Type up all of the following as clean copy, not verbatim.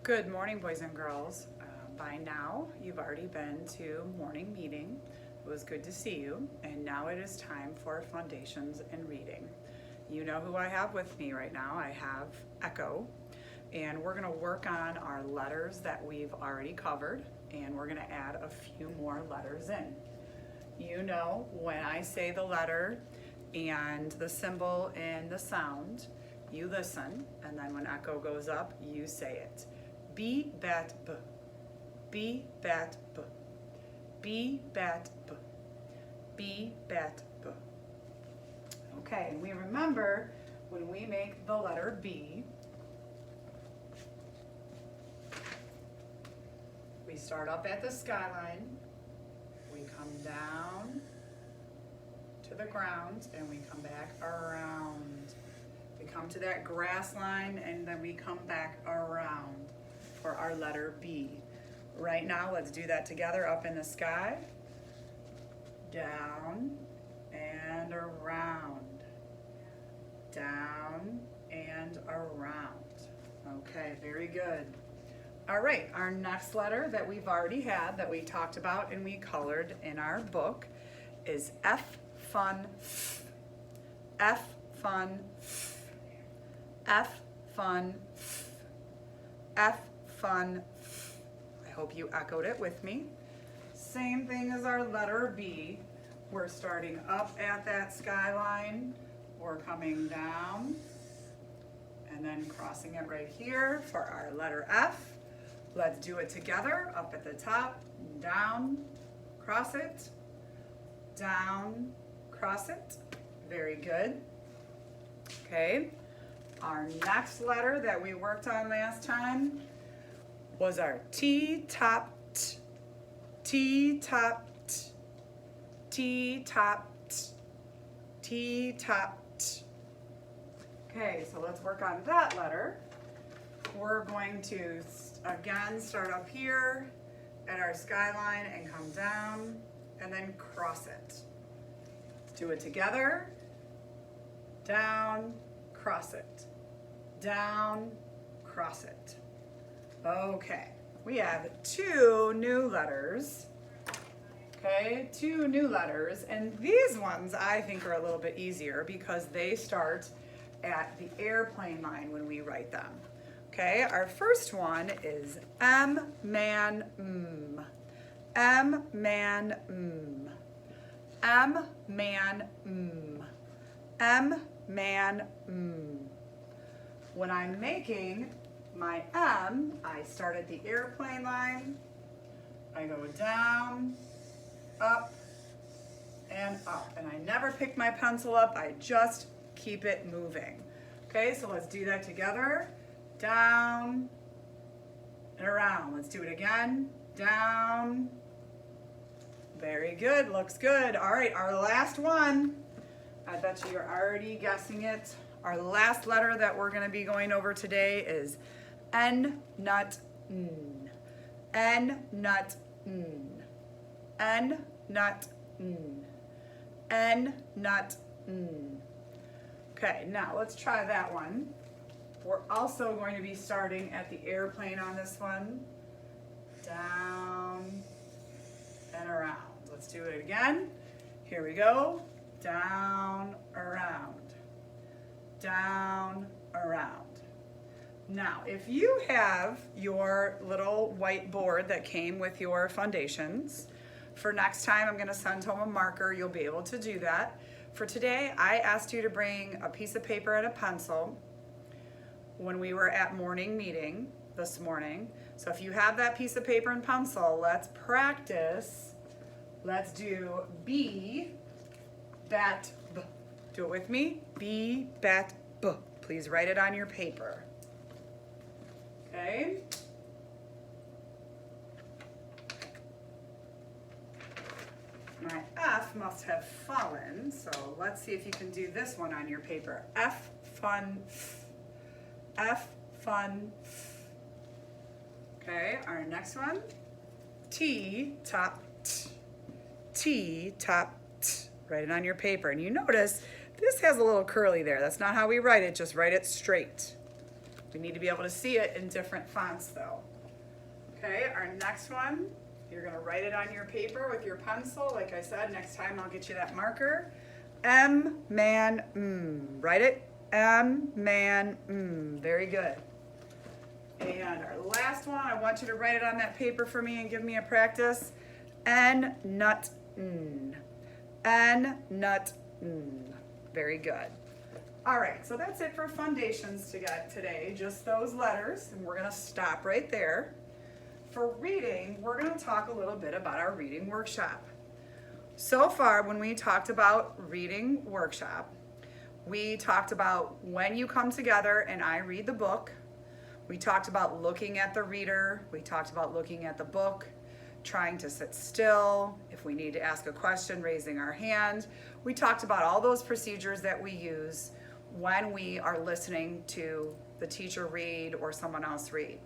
Good morning, boys and girls. By now, you've already been to morning meeting. It was good to see you, and now it is time for Foundations and reading. You know who I have with me right now. I have Echo, and we're going to work on our letters that we've already covered, and we're going to add a few more letters in. You know, when I say the letter and the symbol and the sound, you listen, and then when Echo goes up, you say it. B, bat, b. B, bat, b. B, bat, b. B, bat, b. Okay, and we remember when we make the letter B, we start up at the skyline, we come down to the ground, and we come back around. We come to that grass line, and then we come back around for our letter B. Right now, let's do that together. Up in the sky, down and around, down and around. Okay, very good. All right, our next letter that we've already had, that we talked about and we colored in our book, is F, fun, f. F, fun, f. F, fun, f. F, fun, f. I hope you echoed it with me. Same thing as our letter B. We're starting up at that skyline. We're coming down and then crossing it right here for our letter F. Let's do it together. Up at the top, down, cross it, down, cross it. Very good. Okay. Our next letter that we worked on last time was our T, top, t. T, top, t. T, top, t. T, top, t. Okay, so let's work on that letter. We're going to, again, start up here at our skyline and come down and then cross it. Let's do it together. Down, cross it. Down, cross it. Okay, we have two new letters. Okay, two new letters, and these ones I think are a little bit easier because they start at the airplane line when we write them. Okay, our first one is M, man, M. M, man, M. M, man, M. M, man, M. When I'm making my M, I start at the airplane line. I go down, up, and up. And I never pick my pencil up, I just keep it moving. Okay, so let's do that together. Down and around. Let's do it again. Down. Very good, looks good. All right, our last one. I bet you're already guessing it. Our last letter that we're going to be going over today is N, nut, N. N, nut, N. N, nut, N. N, nut, N. Okay, now let's try that one. We're also going to be starting at the airplane on this one. Down and around. Let's do it again. Here we go. Down, around. Down, around. Now, if you have your little whiteboard that came with your foundations, for next time I'm going to send home a marker. You'll be able to do that. For today, I asked you to bring a piece of paper and a pencil when we were at morning meeting this morning. So if you have that piece of paper and pencil, let's practice. Let's do B, bat, b. Do it with me. B, bat, b. Please write it on your paper. Okay. My F must have fallen, so let's see if you can do this one on your paper. F, fun, f. F, fun, f. Okay, our next one. T, top, t. T, top, t. Write it on your paper. And you notice this has a little curly there. That's not how we write it, just write it straight. We need to be able to see it in different fonts though. Okay, our next one, you're gonna write it on your paper with your pencil. Like I said, next time I'll get you that marker. M-man-m, write it, M-man-m, very good. And our last one, I want you to write it on that paper for me and give me a practice. N-nut-n, N-nut-n, very good. All right, so that's it for Fundations today, just those letters, and we're gonna stop right there. For reading, we're gonna talk a little bit about our reading workshop. So far, when we talked about reading workshop, we talked about when you come together and I read the book. We talked about looking at the reader. We talked about looking at the book, trying to sit still. If we need to ask a question, raising our hand. We talked about all those procedures that we use when we are listening to the teacher read or someone else read.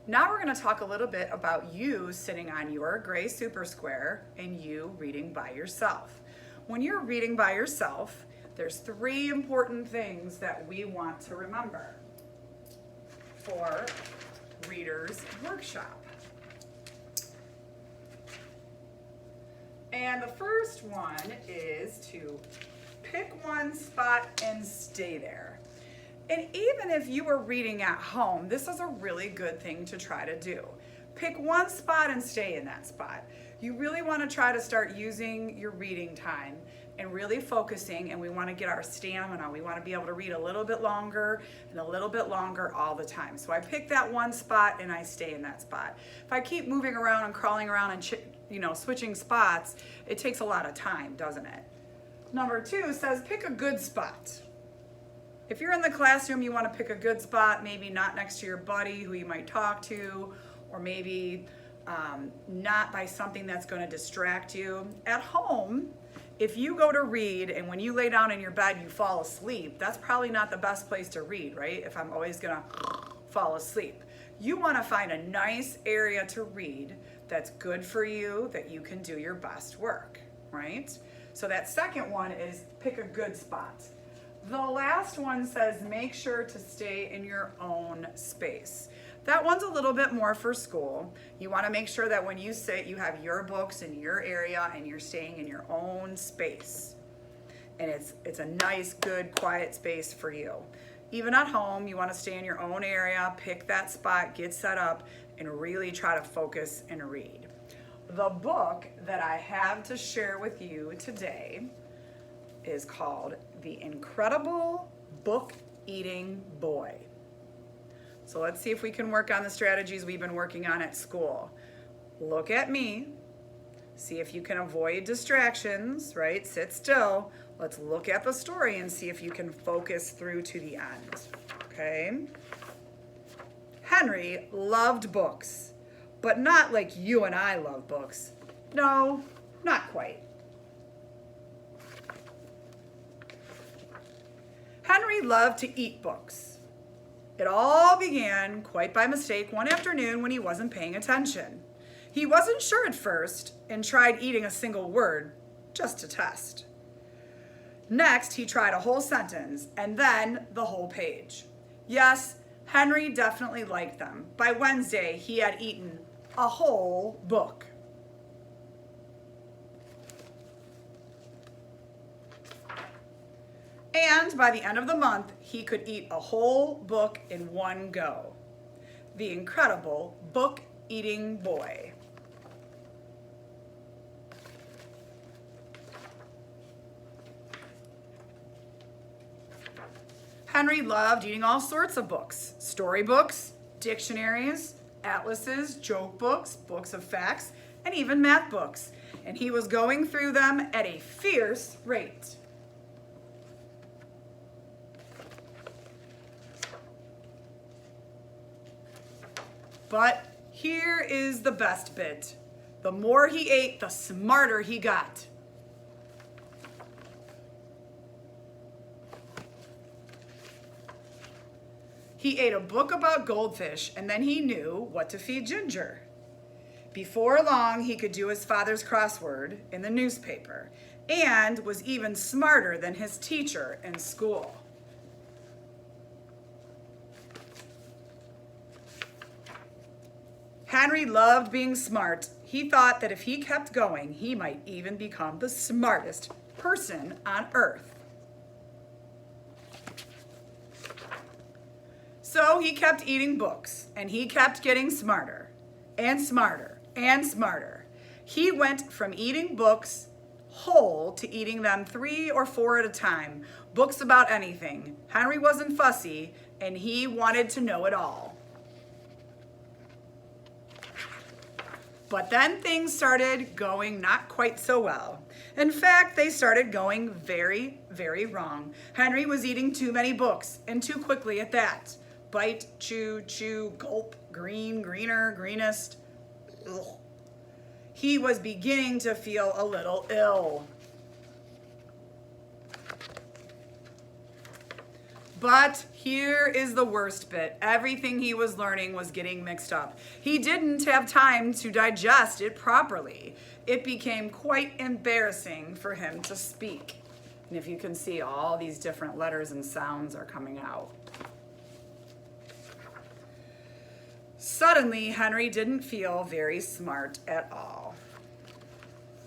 Now we're going to talk a little bit about you sitting on your gray super square and you reading by yourself. When you're reading by yourself, there's 3 important things that we want to remember for Reader's Workshop. And the first one is to pick one spot and stay there. And even if you are reading at home, this is a really good thing to try to do. Pick one spot and stay in that spot. You really want to try to start using your reading time and really focusing, and we want to get our stamina. We want to be able to read a little bit longer and a little bit longer all the time. So I pick that one spot and I stay in that spot. If I keep moving around and crawling around and switching spots, it takes a lot of time, doesn't it? Number 2 says pick a good spot. If you're in the classroom, you want to pick a good spot, maybe not next to your buddy who you might talk to, or maybe not by something that's going to distract you. At home, if you go to read and when you lay down in your bed you fall asleep, that's probably not the best place to read, right? If I'm always going to fall asleep. You want to find a nice area to read that's good for you, that you can do your best work, right? So that second one is pick a good spot. The last one says make sure to stay in your own space. That one's a little bit more for school. You want to make sure that when you sit, you have your books in your area and you're staying in your own space. And it's a nice, good, quiet space for you. Even at home, you want to stay in your own area, pick that spot, get set up, and really try to focus and read. The book that I have to share with you today is called The Incredible Book Eating Boy. So let's see if we can work on the strategies we've been working on at school. Look at me. See if you can avoid distractions, right? Sit still. Let's look at the story and see if you can focus through to the end, okay? Henry loved books, but not like you and I love books. No, not quite. Henry loved to eat books. It all began quite by mistake one afternoon when he wasn't paying attention. He wasn't sure at first and tried eating a single word just to test. Next, he tried a whole sentence and then the whole page. Yes, Henry definitely liked them. By Wednesday, he had eaten a whole book. And by the end of the month, he could eat a whole book in one go. The Incredible Book Eating Boy. Henry loved eating all sorts of books. Storybooks, dictionaries, atlases, joke books, books of facts, and even math books. And he was going through them at a fierce rate. But here is the best bit. The more he ate, the smarter he got. He ate a book about goldfish, and then he knew what to feed Ginger. Before long, he could do his father's crossword in the newspaper, and was even smarter than his teacher in school. Henry loved being smart. He thought that if he kept going, he might even become the smartest person on earth. So he kept eating books, and he kept getting smarter and smarter and smarter. He went from eating books whole to eating them 3 or 4 at a time. Books about anything. Henry wasn't fussy, and he wanted to know it all. But then things started going not quite so well. In fact, they started going very, very wrong. Henry was eating too many books, and too quickly at that. Bite, chew, chew, gulp, green, greener, greenest. Ugh. He was beginning to feel a little ill. But here is the worst bit. Everything he was learning was getting mixed up. He didn't have time to digest it properly. It became quite embarrassing for him to speak. And if you can see, all these different letters and sounds are coming out. Suddenly, Henry didn't feel very smart at all.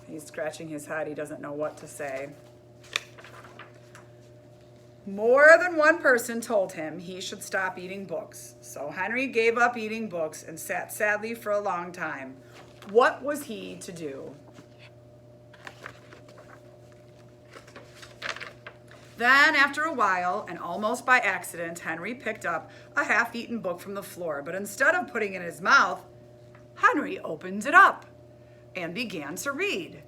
He's scratching his head. He doesn't know what to say. More than one person told him he should stop eating books. So Henry gave up eating books and sat sadly for a long time. What was he to do? Then, after a while, and almost by accident, Henry picked up a half-eaten book from the floor. But instead of putting it in his mouth, Henry opened it up and began to read.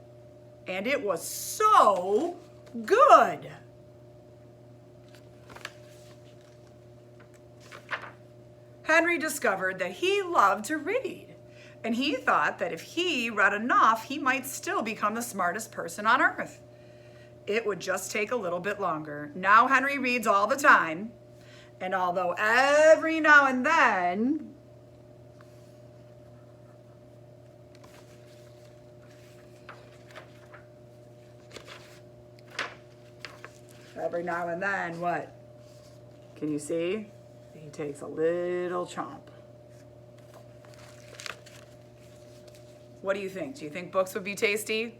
And it was so good. Henry discovered that he loved to read. And he thought that if he read enough, he might still become the smartest person on earth. It would just take a little bit longer. Now Henry reads all the time. And although every now and then what? Can you see? He takes a little chomp. What do you think? Do you think books would be tasty?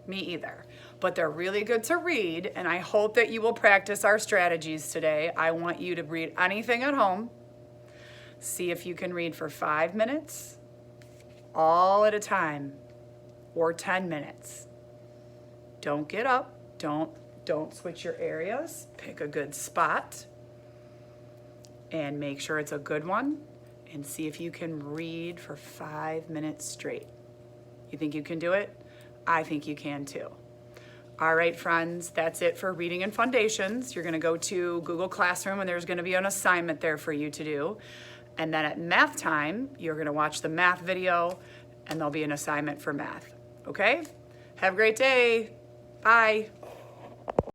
Me either. But they're really good to read, and I hope that you will practice our strategies today. I want you to read anything at home. See if you can read for 5 minutes, all at a time, or 10 minutes. Don't get up. Don't switch your areas. Pick a good spot. And make sure it's a good one. And see if you can read for 5 minutes straight. You think you can do it? I think you can too. All right, friends, that's it for Reading and Fundations. You're going to go to Google Classroom, and there's going to be an assignment there for you to do. And then at math time, you're going to watch the math video, and there'll be an assignment for math. Okay? Have a great day. Bye.